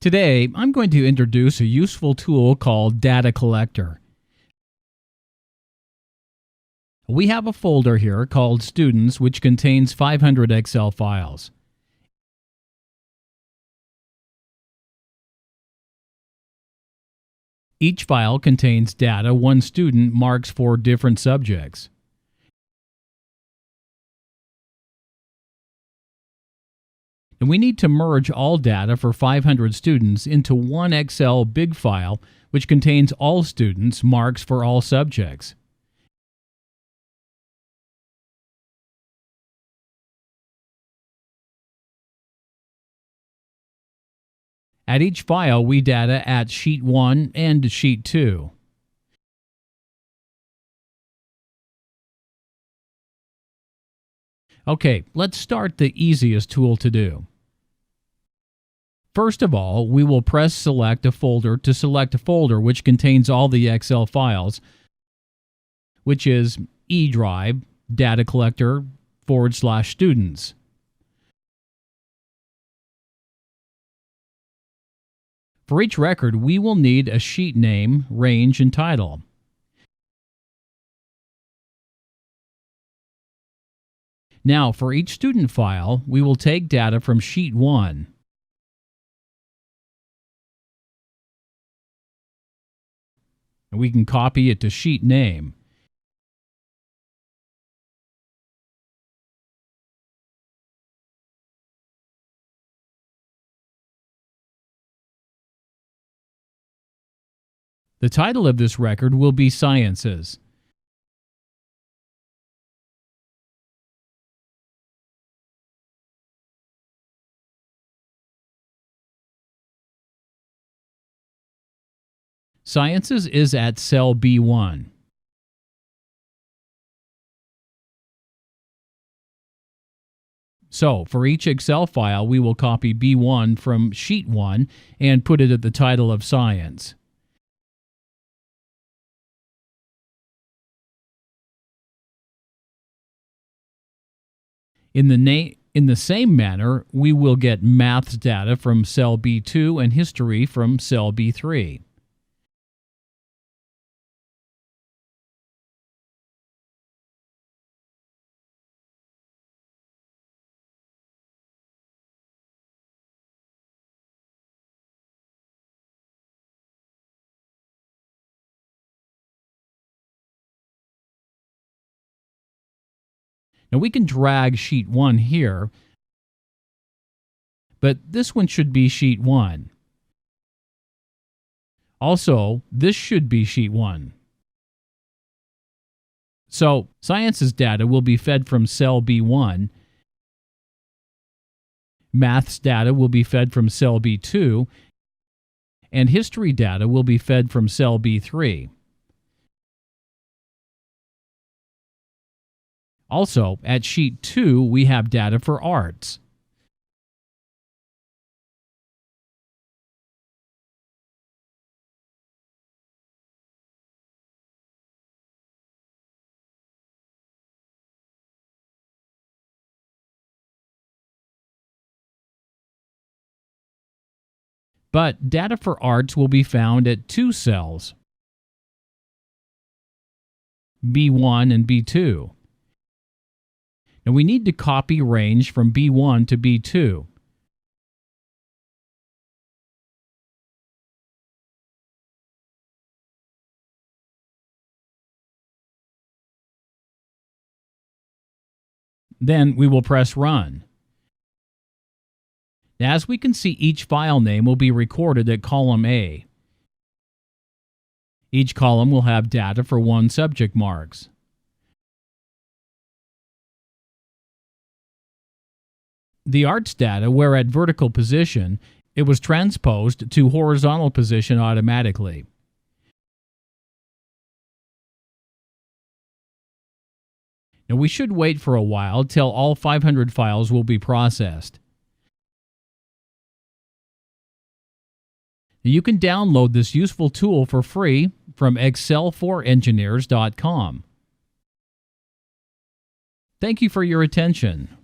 Today, I'm going to introduce a useful tool called Data Collector. We have a folder here called Students, which contains 500 Excel files. Each file contains data one student marks for different subjects. And we need to merge all data for 500 students into one Excel big file, which contains all students' marks for all subjects. At each file, we data at Sheet 1 and Sheet 2. Okay, let's start the easiest tool to do. First of all, we will press Select a folder to select a folder which contains all the Excel files, which is E drive, Data Collector, /students. For each record, we will need a sheet name, range, and title. Now, for each student file, we will take data from Sheet 1. And we can copy it to sheet name. The title of this record will be Sciences. Sciences is at cell B1. So, for each Excel file, we will copy B1 from Sheet 1 and put it at the title of Science. In the same manner, we will get Maths data from cell B2 and History from cell B3. Now we can drag Sheet 1 here, but this one should be Sheet 1. Also, this should be Sheet 1. So, Sciences data will be fed from cell B1, Maths data will be fed from cell B2, and History data will be fed from cell B3. Also, at Sheet 2, we have data for Arts. But data for Arts will be found at two cells, B1 and B2. And we need to copy range from B1 to B2. Then we will press Run. As we can see, each file name will be recorded at column A. Each column will have data for one subject marks. The Arts data, where at vertical position, it was transposed to horizontal position automatically. Now we should wait for a while till all 500 files will be processed. You can download this useful tool for free from excelforengineers.com. Thank you for your attention.